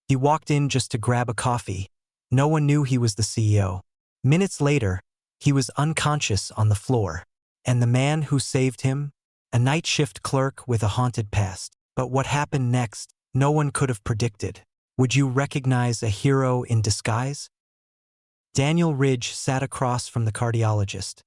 He walked in just to grab a coffee. No one knew he was the CEO. Minutes later, he was unconscious on the floor. And the man who saved him? A night shift clerk with a haunted past. But what happened next, no one could have predicted. Would you recognize a hero in disguise? Daniel Ridge sat across from the cardiologist,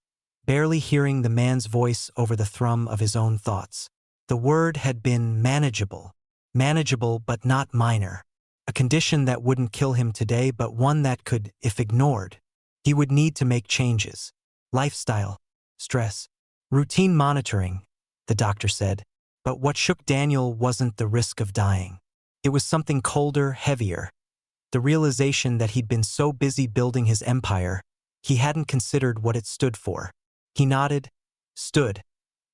barely hearing the man's voice over the thrum of his own thoughts. The word had been manageable. Manageable but not minor. A condition that wouldn't kill him today, but one that could, if ignored. He would need to make changes. Lifestyle, stress, routine monitoring, the doctor said. But what shook Daniel wasn't the risk of dying. It was something colder, heavier. The realization that he'd been so busy building his empire, he hadn't considered what it stood for. He nodded, stood,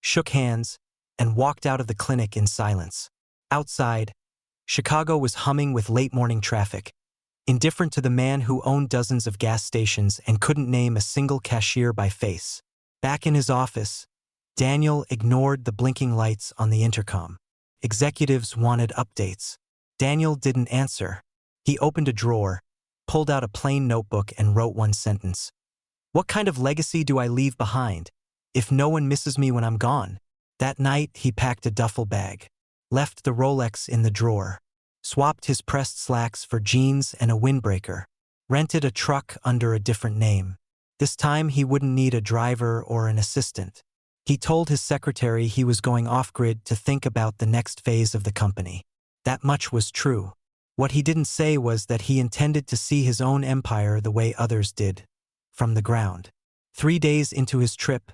shook hands, and walked out of the clinic in silence. Outside, Chicago was humming with late-morning traffic. Indifferent to the man who owned dozens of gas stations and couldn't name a single cashier by face. Back in his office, Daniel ignored the blinking lights on the intercom. Executives wanted updates. Daniel didn't answer. He opened a drawer, pulled out a plain notebook and wrote one sentence. What kind of legacy do I leave behind, if no one misses me when I'm gone? That night, he packed a duffel bag, left the Rolex in the drawer, swapped his pressed slacks for jeans and a windbreaker, rented a truck under a different name. This time, he wouldn't need a driver or an assistant. He told his secretary he was going off-grid to think about the next phase of the company. That much was true. What he didn't say was that he intended to see his own empire the way others did, from the ground. 3 days into his trip,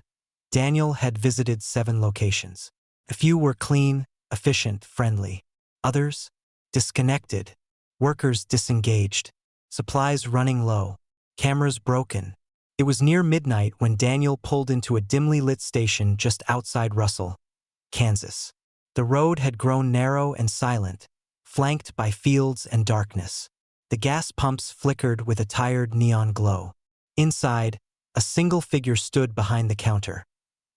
Daniel had visited 7 locations. A few were clean, efficient, friendly. Others? Disconnected. Workers disengaged. Supplies running low. Cameras broken. It was near midnight when Daniel pulled into a dimly lit station just outside Russell, Kansas. The road had grown narrow and silent, flanked by fields and darkness. The gas pumps flickered with a tired neon glow. Inside, a single figure stood behind the counter.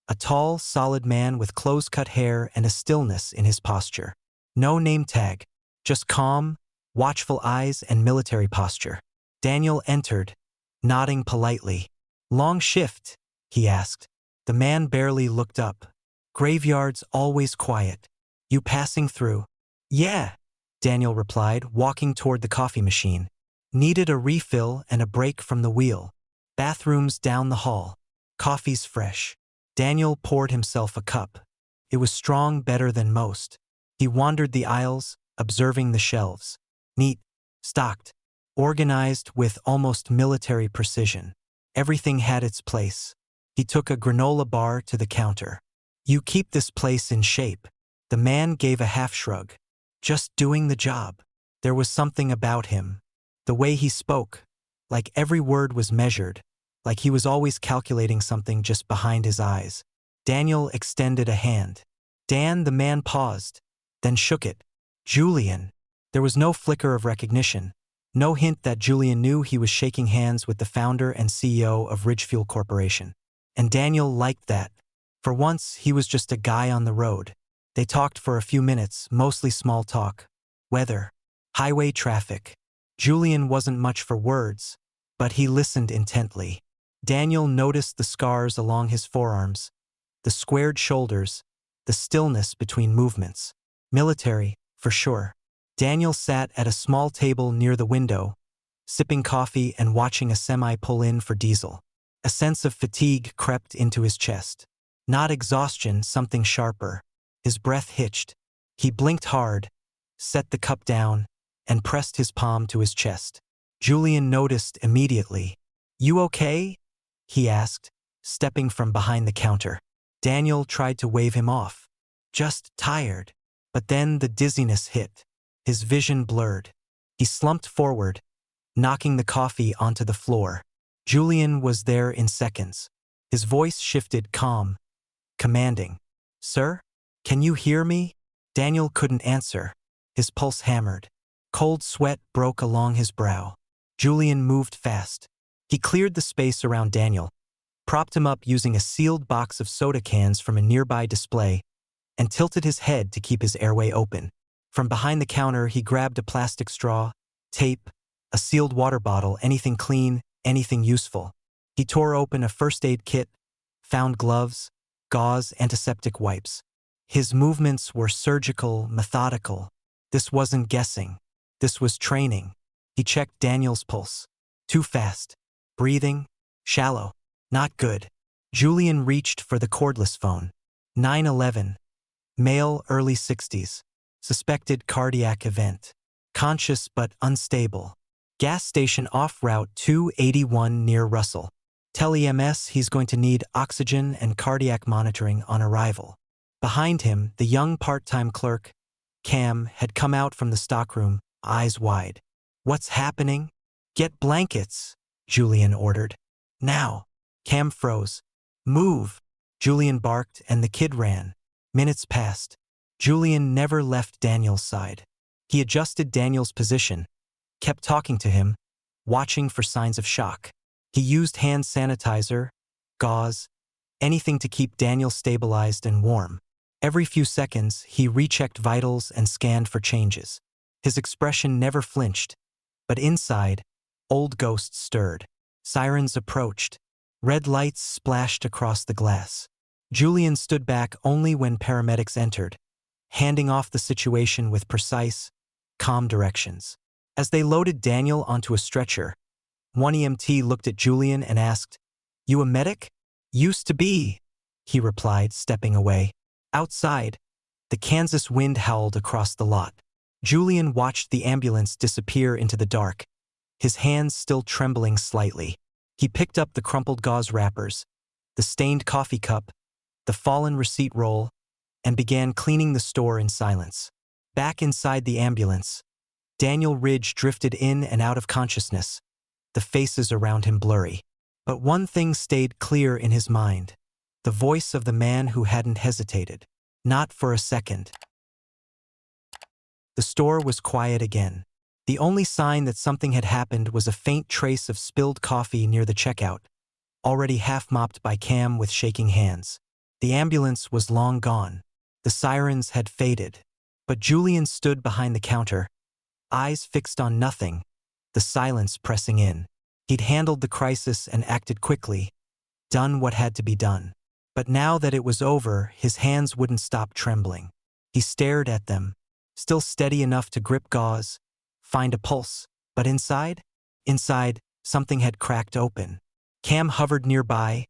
A tall, solid man with close-cut hair and a stillness in his posture. No name tag, just calm, watchful eyes and military posture. Daniel entered, nodding politely. "Long shift?" he asked. The man barely looked up. "Graveyard's always quiet. You passing through?" "Yeah," Daniel replied, walking toward the coffee machine. "Needed a refill and a break from the wheel. Bathrooms down the hall. Coffee's fresh." Daniel poured himself a cup. It was strong, better than most. He wandered the aisles, observing the shelves. Neat, stocked, organized with almost military precision. Everything had its place. He took a granola bar to the counter. "You keep this place in shape." The man gave a half shrug. "Just doing the job." There was something about him. The way he spoke, like every word was measured, like he was always calculating something just behind his eyes. Daniel extended a hand. "Dan," the man paused, then shook it. "Julian." There was no flicker of recognition. No hint that Julian knew he was shaking hands with the founder and CEO of Ridgefuel Corporation. And Daniel liked that. For once, he was just a guy on the road. They talked for a few minutes, mostly small talk. Weather. Highway traffic. Julian wasn't much for words, but he listened intently. Daniel noticed the scars along his forearms, the squared shoulders, the stillness between movements. Military, for sure. Daniel sat at a small table near the window, sipping coffee and watching a semi pull in for diesel. A sense of fatigue crept into his chest. Not exhaustion, something sharper. His breath hitched. He blinked hard, set the cup down, and pressed his palm to his chest. Julian noticed immediately. "You okay?" he asked, stepping from behind the counter. Daniel tried to wave him off. "Just tired." But then the dizziness hit. His vision blurred. He slumped forward, knocking the coffee onto the floor. Julian was there in seconds. His voice shifted, calm, commanding. "Sir? Can you hear me?" Daniel couldn't answer. His pulse hammered. Cold sweat broke along his brow. Julian moved fast. He cleared the space around Daniel, propped him up using a sealed box of soda cans from a nearby display, and tilted his head to keep his airway open. From behind the counter, he grabbed a plastic straw, tape, a sealed water bottle, anything clean, anything useful. He tore open a first aid kit, found gloves, gauze, antiseptic wipes. His movements were surgical, methodical. This wasn't guessing. This was training. He checked Daniel's pulse. Too fast. Breathing. Shallow. Not good. Julian reached for the cordless phone. 911. Male, early 60s. Suspected cardiac event. Conscious but unstable. Gas station off Route 281 near Russell. Tell EMS he's going to need oxygen and cardiac monitoring on arrival. Behind him, the young part-time clerk, Cam, had come out from the stockroom, eyes wide. What's happening? Get blankets, Julian ordered. Now. Cam froze. Move, Julian barked, and the kid ran. Minutes passed. Julian never left Daniel's side. He adjusted Daniel's position, kept talking to him, watching for signs of shock. He used hand sanitizer, gauze, anything to keep Daniel stabilized and warm. Every few seconds, he rechecked vitals and scanned for changes. His expression never flinched, but inside, old ghosts stirred. Sirens approached. Red lights splashed across the glass. Julian stood back only when paramedics entered, handing off the situation with precise, calm directions. As they loaded Daniel onto a stretcher, one EMT looked at Julian and asked, "You a medic?" "Used to be," he replied, stepping away. Outside, the Kansas wind howled across the lot. Julian watched the ambulance disappear into the dark, his hands still trembling slightly. He picked up the crumpled gauze wrappers, the stained coffee cup, the fallen receipt roll, and began cleaning the store in silence. Back inside the ambulance, Daniel Ridge drifted in and out of consciousness, the faces around him blurry. But one thing stayed clear in his mind, the voice of the man who hadn't hesitated. Not for a second. The store was quiet again. The only sign that something had happened was a faint trace of spilled coffee near the checkout, already half-mopped by Cam with shaking hands. The ambulance was long gone. The sirens had faded. But Julian stood behind the counter, eyes fixed on nothing, the silence pressing in. He'd handled the crisis and acted quickly, done what had to be done. But now that it was over, his hands wouldn't stop trembling. He stared at them, still steady enough to grip gauze, find a pulse. But inside, something had cracked open. Cam hovered nearby,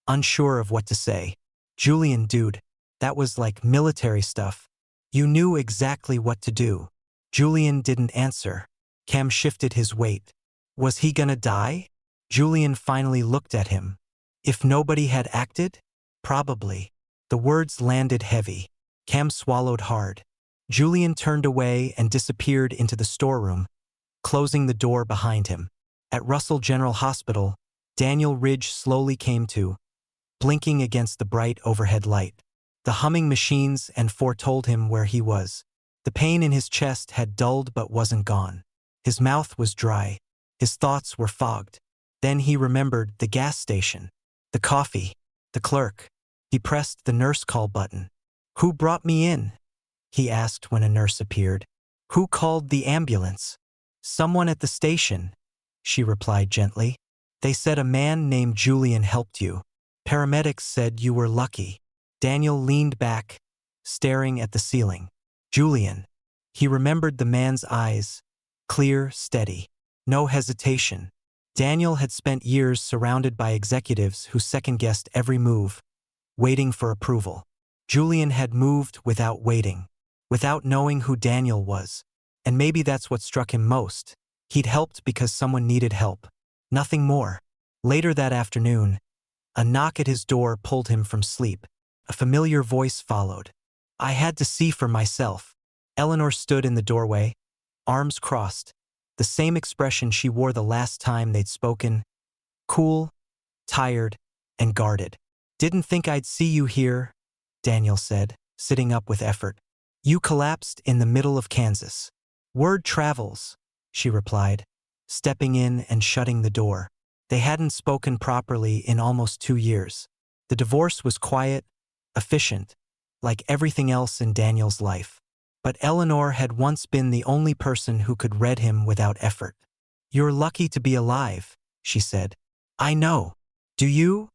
unsure of what to say. "Julian, dude, that was like military stuff. You knew exactly what to do." Julian didn't answer. Cam shifted his weight. Was he gonna die? Julian finally looked at him. If nobody had acted? Probably. The words landed heavy. Cam swallowed hard. Julian turned away and disappeared into the storeroom, closing the door behind him. At Russell General Hospital, Daniel Ridge slowly came to, blinking against the bright overhead light. The humming machines and foretold him where he was. The pain in his chest had dulled but wasn't gone. His mouth was dry. His thoughts were fogged. Then he remembered the gas station, the coffee, the clerk. He pressed the nurse call button. "Who brought me in?" he asked when a nurse appeared. "Who called the ambulance?" "Someone at the station," she replied gently. "They said a man named Julian helped you. Paramedics said you were lucky." Daniel leaned back, staring at the ceiling. Julian. He remembered the man's eyes, clear, steady. No hesitation. Daniel had spent years surrounded by executives who second-guessed every move, waiting for approval. Julian had moved without waiting, without knowing who Daniel was. And maybe that's what struck him most. He'd helped because someone needed help. Nothing more. Later that afternoon, a knock at his door pulled him from sleep. A familiar voice followed. I had to see for myself. Eleanor stood in the doorway, arms crossed, the same expression she wore the last time they'd spoken, cool, tired, and guarded. "Didn't think I'd see you here," Daniel said, sitting up with effort. "You collapsed in the middle of Kansas." "Word travels," she replied, stepping in and shutting the door. They hadn't spoken properly in almost 2 years. The divorce was quiet, efficient, like everything else in Daniel's life. But Eleanor had once been the only person who could read him without effort. "You're lucky to be alive," she said. "I know. Do you?"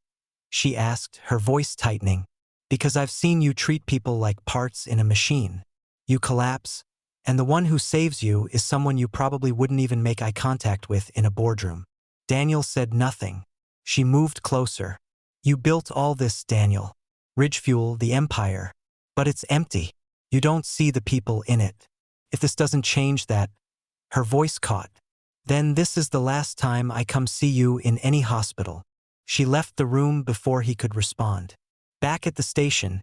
she asked, her voice tightening. "Because I've seen you treat people like parts in a machine. You collapse, and the one who saves you is someone you probably wouldn't even make eye contact with in a boardroom." Daniel said nothing. She moved closer. "You built all this, Daniel. Ridgefuel, the empire. But it's empty. You don't see the people in it. If this doesn't change that," her voice caught, "then this is the last time I come see you in any hospital." She left the room before he could respond. Back at the station,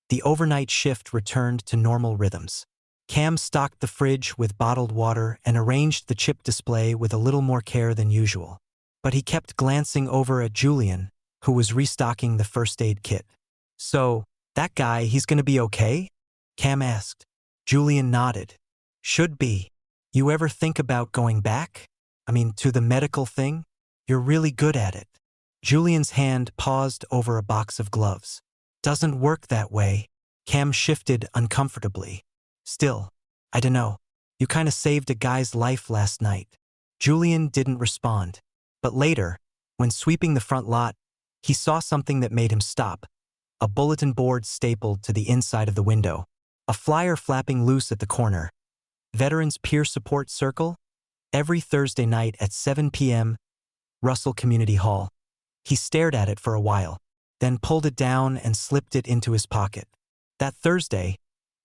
the overnight shift returned to normal rhythms. Cam stocked the fridge with bottled water and arranged the chip display with a little more care than usual. But he kept glancing over at Julian, who was restocking the first aid kit. "So, that guy, he's gonna be okay?" Cam asked. Julian nodded. "Should be. You ever think about going back? I mean, to the medical thing? You're really good at it." Julian's hand paused over a box of gloves. "Doesn't work that way." Cam shifted uncomfortably. "Still, I dunno. You kinda saved a guy's life last night." Julian didn't respond. But later, when sweeping the front lot, he saw something that made him stop. A bulletin board stapled to the inside of the window. A flyer flapping loose at the corner. "Veterans Peer Support Circle? Every Thursday night at 7 p.m. Russell Community Hall." He stared at it for a while, then pulled it down and slipped it into his pocket. That Thursday,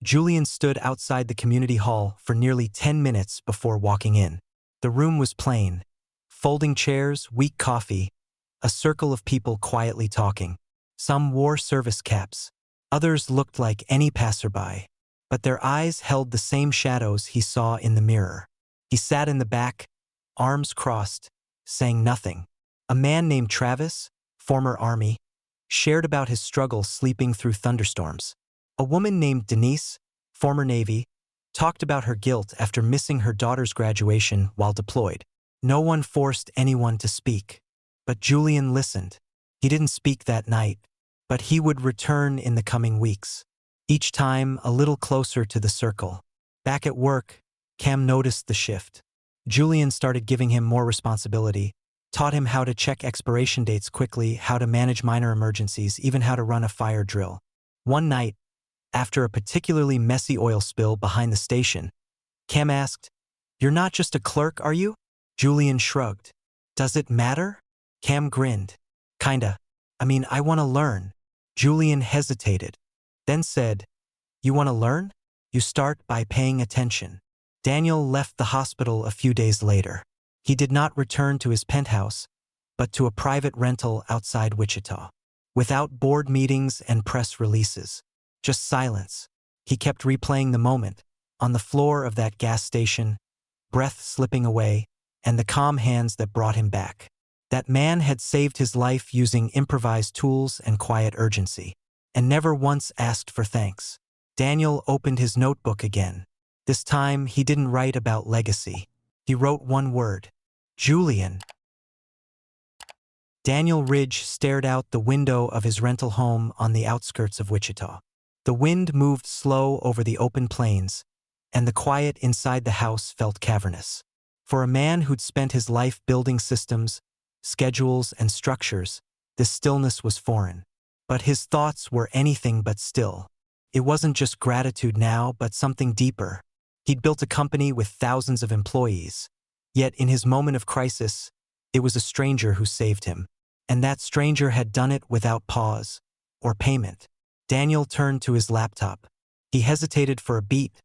Julian stood outside the community hall for nearly 10 minutes before walking in. The room was plain. Folding chairs, weak coffee, a circle of people quietly talking. Some wore service caps. Others looked like any passerby. But their eyes held the same shadows he saw in the mirror. He sat in the back, arms crossed, saying nothing. A man named Travis, former Army, shared about his struggle sleeping through thunderstorms. A woman named Denise, former Navy, talked about her guilt after missing her daughter's graduation while deployed. No one forced anyone to speak. But Julian listened. He didn't speak that night, but he would return in the coming weeks. Each time a little closer to the circle. Back at work, Cam noticed the shift. Julian started giving him more responsibility, taught him how to check expiration dates quickly, how to manage minor emergencies, even how to run a fire drill. One night, after a particularly messy oil spill behind the station, Cam asked, "You're not just a clerk, are you?" Julian shrugged. "Does it matter?" Cam grinned. "Kinda. I mean, I want to learn." Julian hesitated, then said, "You want to learn? You start by paying attention." Daniel left the hospital a few days later. He did not return to his penthouse, but to a private rental outside Wichita. Without board meetings and press releases. Just silence. He kept replaying the moment, on the floor of that gas station, breath slipping away, and the calm hands that brought him back. That man had saved his life using improvised tools and quiet urgency, and never once asked for thanks. Daniel opened his notebook again. This time, he didn't write about legacy. He wrote one word: Julian. Daniel Ridge stared out the window of his rental home on the outskirts of Wichita. The wind moved slow over the open plains, and the quiet inside the house felt cavernous. For a man who'd spent his life building systems, schedules, and structures, this stillness was foreign. But his thoughts were anything but still. It wasn't just gratitude now, but something deeper. He'd built a company with thousands of employees. Yet in his moment of crisis, it was a stranger who saved him. And that stranger had done it without pause or payment. Daniel turned to his laptop. He hesitated for a beat,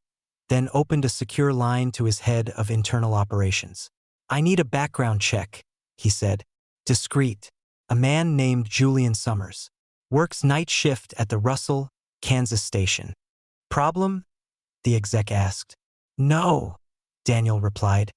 then opened a secure line to his head of internal operations. "I need a background check," he said. "Discreet. A man named Julian Summers. Works night shift at the Russell, Kansas station." "Problem?" the exec asked. "No," Daniel replied.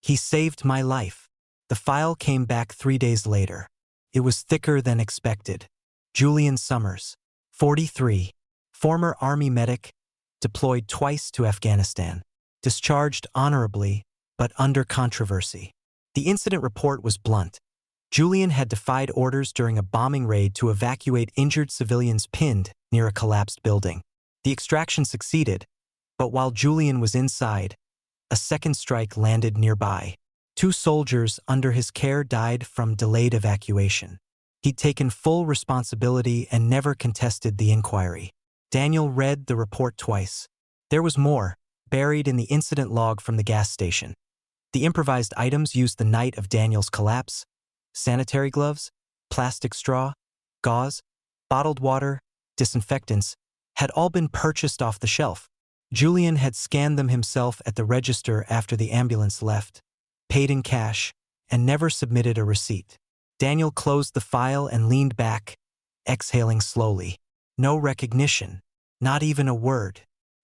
"He saved my life." The file came back 3 days later. It was thicker than expected. Julian Summers, 43, former Army medic, deployed twice to Afghanistan, discharged honorably, but under controversy. The incident report was blunt. Julian had defied orders during a bombing raid to evacuate injured civilians pinned near a collapsed building. The extraction succeeded, But while Julian was inside, a second strike landed nearby. 2 soldiers under his care died from delayed evacuation. He'd taken full responsibility and never contested the inquiry. Daniel read the report twice. There was more, buried in the incident log from the gas station. The improvised items used the night of Daniel's collapse: sanitary gloves, plastic straw, gauze, bottled water, disinfectants, had all been purchased off the shelf. Julian had scanned them himself at the register after the ambulance left, paid in cash, and never submitted a receipt. Daniel closed the file and leaned back, exhaling slowly. No recognition, not even a word.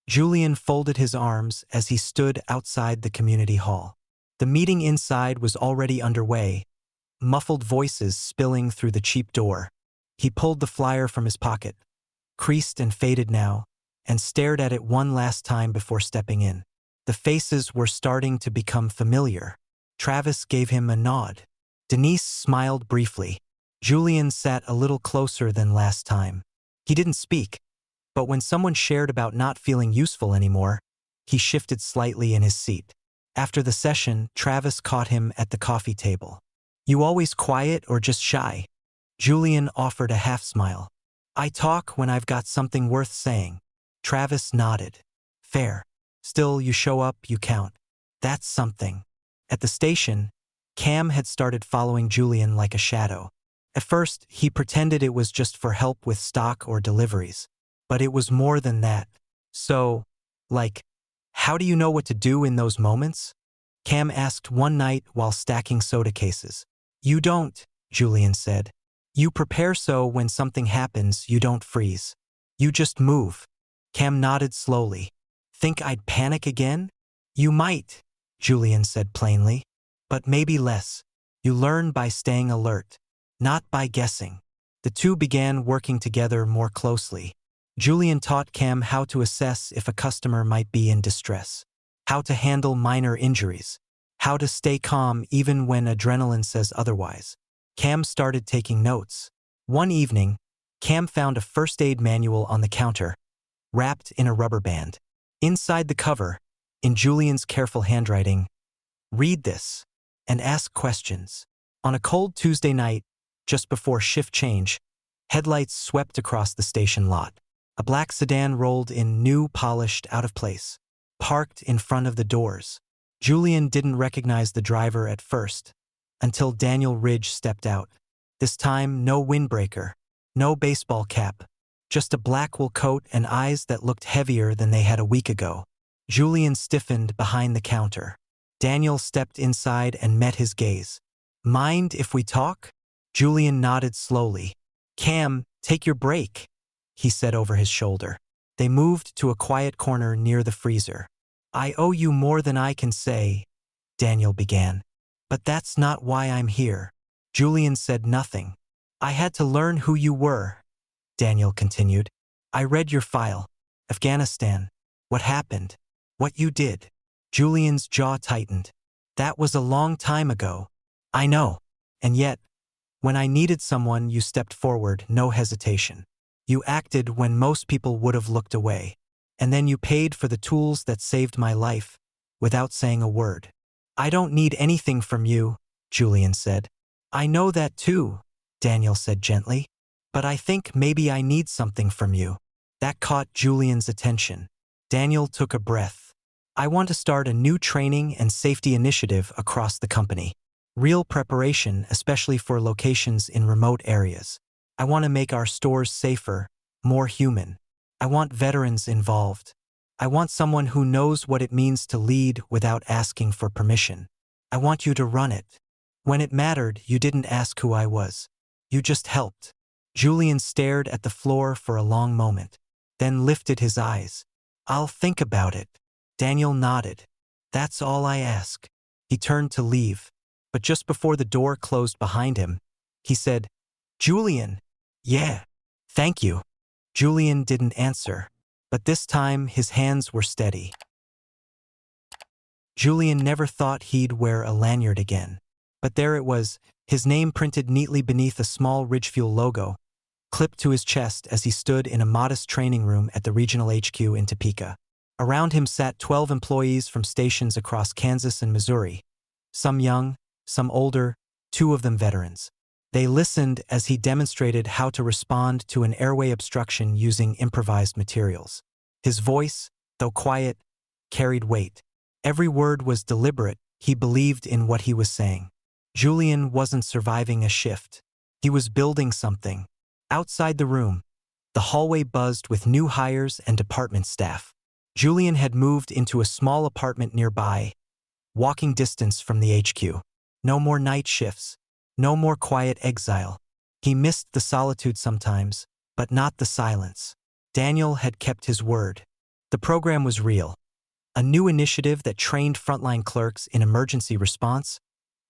Julian folded his arms as he stood outside the community hall. The meeting inside was already underway, muffled voices spilling through the cheap door. He pulled the flyer from his pocket, creased and faded now, and stared at it one last time before stepping in. The faces were starting to become familiar. Travis gave him a nod. Denise smiled briefly. Julian sat a little closer than last time. He didn't speak, but when someone shared about not feeling useful anymore, he shifted slightly in his seat. After the session, Travis caught him at the coffee table. "You always quiet or just shy?" Julian offered a half-smile. "I talk when I've got something worth saying." Travis nodded. "Fair. Still, you show up, you count. That's something." At the station, Cam had started following Julian like a shadow. At first, he pretended it was just for help with stock or deliveries. But it was more than that. "So, how do you know what to do in those moments?" Cam asked one night while stacking soda cases. "You don't," Julian said. "You prepare so when something happens, you don't freeze. You just move." Cam nodded slowly. "Think I'd panic again?" "You might," Julian said plainly. "But maybe less. You learn by staying alert, not by guessing." The two began working together more closely. Julian taught Cam how to assess if a customer might be in distress, how to handle minor injuries, how to stay calm even when adrenaline says otherwise. Cam started taking notes. One evening, Cam found a first aid manual on the counter, wrapped in a rubber band. Inside the cover, in Julian's careful handwriting, "Read this and ask questions." On a cold Tuesday night, just before shift change, headlights swept across the station lot. A black sedan rolled in, new, polished, out of place, parked in front of the doors. Julian didn't recognize the driver at first, until Daniel Ridge stepped out. This time, no windbreaker, no baseball cap, just a black wool coat and eyes that looked heavier than they had a week ago. Julian stiffened behind the counter. Daniel stepped inside and met his gaze. "Mind if we talk?" Julian nodded slowly. "Cam, take your break," he said over his shoulder. They moved to a quiet corner near the freezer. "I owe you more than I can say," Daniel began. "But that's not why I'm here." Julian said nothing. "I had to learn who you were," Daniel continued. "I read your file. Afghanistan. What happened. What you did." Julian's jaw tightened. "That was a long time ago." "I know. And yet, when I needed someone, you stepped forward, no hesitation. You acted when most people would have looked away. And then you paid for the tools that saved my life, without saying a word." "I don't need anything from you," Julian said. "I know that too," Daniel said gently. "But I think maybe I need something from you." That caught Julian's attention. Daniel took a breath. "I want to start a new training and safety initiative across the company. Real preparation, especially for locations in remote areas. I want to make our stores safer, more human. I want veterans involved. I want someone who knows what it means to lead without asking for permission. I want you to run it. When it mattered, you didn't ask who I was. You just helped." Julian stared at the floor for a long moment, then lifted his eyes. "I'll think about it." Daniel nodded. "That's all I ask." He turned to leave, but just before the door closed behind him, he said, "Julian." "Yeah. Thank you." Julian didn't answer, but this time his hands were steady. Julian never thought he'd wear a lanyard again. But there it was, his name printed neatly beneath a small Ridgefuel logo, clipped to his chest as he stood in a modest training room at the regional HQ in Topeka. Around him sat 12 employees from stations across Kansas and Missouri. Some young, some older, 2 of them veterans. They listened as he demonstrated how to respond to an airway obstruction using improvised materials. His voice, though quiet, carried weight. Every word was deliberate. He believed in what he was saying. Julian wasn't surviving a shift. He was building something. Outside the room, the hallway buzzed with new hires and department staff. Julian had moved into a small apartment nearby, walking distance from the HQ. No more night shifts. No more quiet exile. He missed the solitude sometimes, but not the silence. Daniel had kept his word. The program was real. A new initiative that trained frontline clerks in emergency response,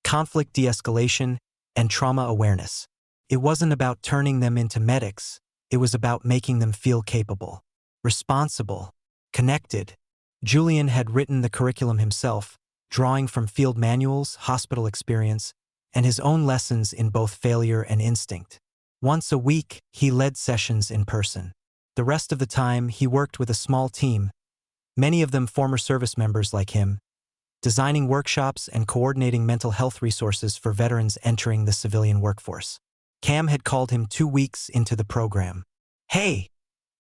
conflict de-escalation, and trauma awareness. It wasn't about turning them into medics. It was about making them feel capable, responsible, connected. Julian had written the curriculum himself, drawing from field manuals, hospital experience, and his own lessons in both failure and instinct. Once a week, he led sessions in person. The rest of the time, he worked with a small team, many of them former service members like him, designing workshops and coordinating mental health resources for veterans entering the civilian workforce. Cam had called him 2 weeks into the program. "Hey,"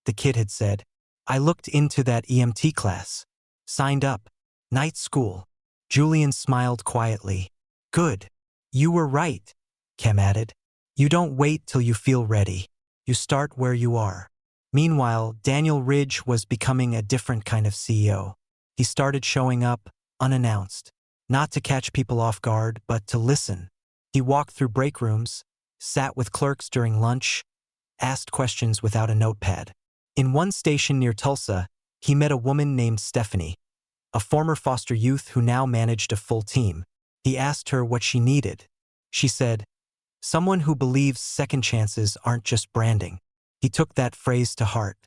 the kid had said, "I looked into that EMT class. Signed up. Night school." Julian smiled quietly. "Good. You were right," Cam added. "You don't wait till you feel ready. You start where you are." Meanwhile, Daniel Ridge was becoming a different kind of CEO. He started showing up, unannounced, not to catch people off guard, but to listen. He walked through break rooms, sat with clerks during lunch, asked questions without a notepad. In one station near Tulsa, he met a woman named Stephanie, a former foster youth who now managed a full team. He asked her what she needed. She said, "Someone who believes second chances aren't just branding." He took that phrase to heart.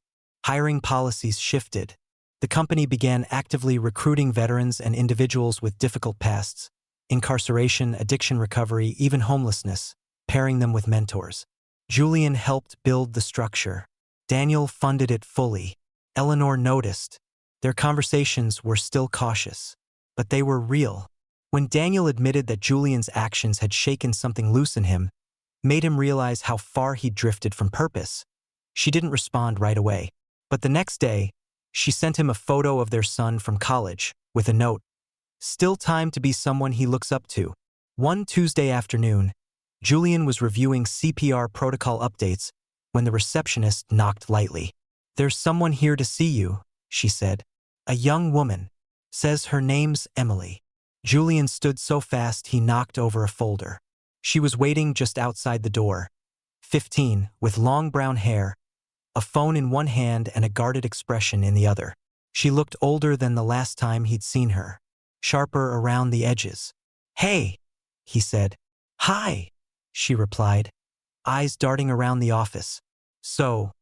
Hiring policies shifted. The company began actively recruiting veterans and individuals with difficult pasts, incarceration, addiction recovery, even homelessness, pairing them with mentors. Julian helped build the structure. Daniel funded it fully. Eleanor noticed. Their conversations were still cautious, but they were real. When Daniel admitted that Julian's actions had shaken something loose in him, made him realize how far he'd drifted from purpose, she didn't respond right away. But the next day, she sent him a photo of their son from college, with a note, "Still time to be someone he looks up to." One Tuesday afternoon, Julian was reviewing CPR protocol updates when the receptionist knocked lightly. "There's someone here to see you," she said. "A young woman. Says her name's Emily." Julian stood so fast he knocked over a folder. She was waiting just outside the door. 15, with long brown hair, a phone in one hand and a guarded expression in the other. She looked older than the last time he'd seen her, sharper around the edges. "Hey," he said. "Hi," she replied, eyes darting around the office. "So,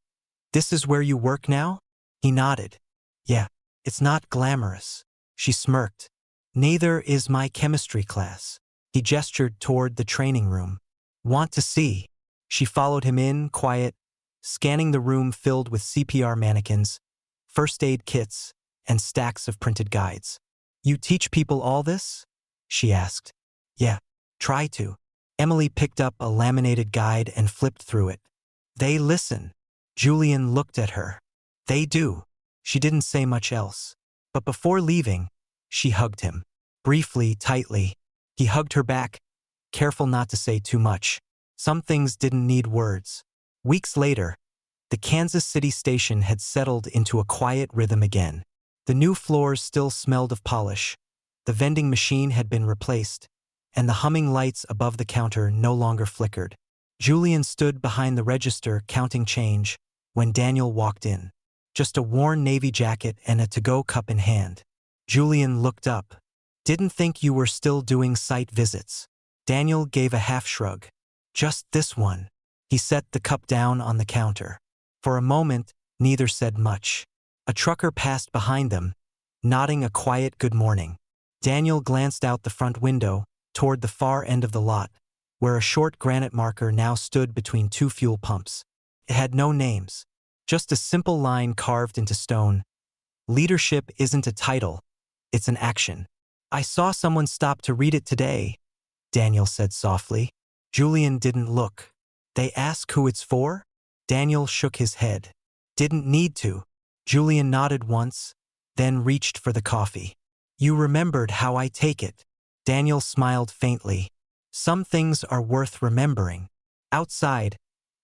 this is where you work now?" He nodded. "Yeah, it's not glamorous." She smirked. "Neither is my chemistry class." He gestured toward the training room. "Want to see?" She followed him in, quiet, scanning the room filled with CPR mannequins, first aid kits, and stacks of printed guides. "You teach people all this?" she asked. "Yeah, try to." Emily picked up a laminated guide and flipped through it. "They listen." Julian looked at her. "They do." She didn't say much else. But before leaving, she hugged him. Briefly, tightly. He hugged her back, careful not to say too much. Some things didn't need words. Weeks later, the Kansas City station had settled into a quiet rhythm again. The new floors still smelled of polish. The vending machine had been replaced, and the humming lights above the counter no longer flickered. Julian stood behind the register counting change when Daniel walked in. Just a worn navy jacket and a to-go cup in hand. Julian looked up. "Didn't think you were still doing site visits." Daniel gave a half shrug. "Just this one." He set the cup down on the counter. For a moment, neither said much. A trucker passed behind them, nodding a quiet good morning. Daniel glanced out the front window, toward the far end of the lot, where a short granite marker now stood between 2 fuel pumps. It had no names, just a simple line carved into stone, Leadership isn't a title, it's an action. I saw someone stop to read it today, Daniel said softly. Julian didn't look. They ask who it's for? Daniel shook his head. Didn't need to. Julian nodded once, then reached for the coffee. You remembered how I take it. Daniel smiled faintly. Some things are worth remembering. Outside,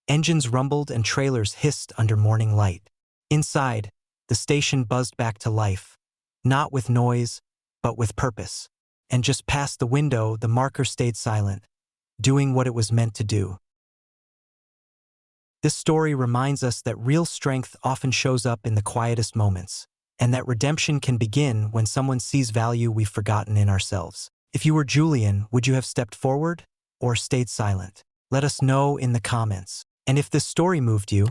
engines rumbled and trailers hissed under morning light. Inside, the station buzzed back to life. Not with noise, but with purpose. And just past the window, the marker stayed silent, doing what it was meant to do. This story reminds us that real strength often shows up in the quietest moments, and that redemption can begin when someone sees value we've forgotten in ourselves. If you were Julian, would you have stepped forward or stayed silent? Let us know in the comments. And if this story moved you,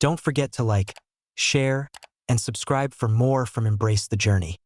don't forget to like, share, and subscribe for more from Embrace the Journey.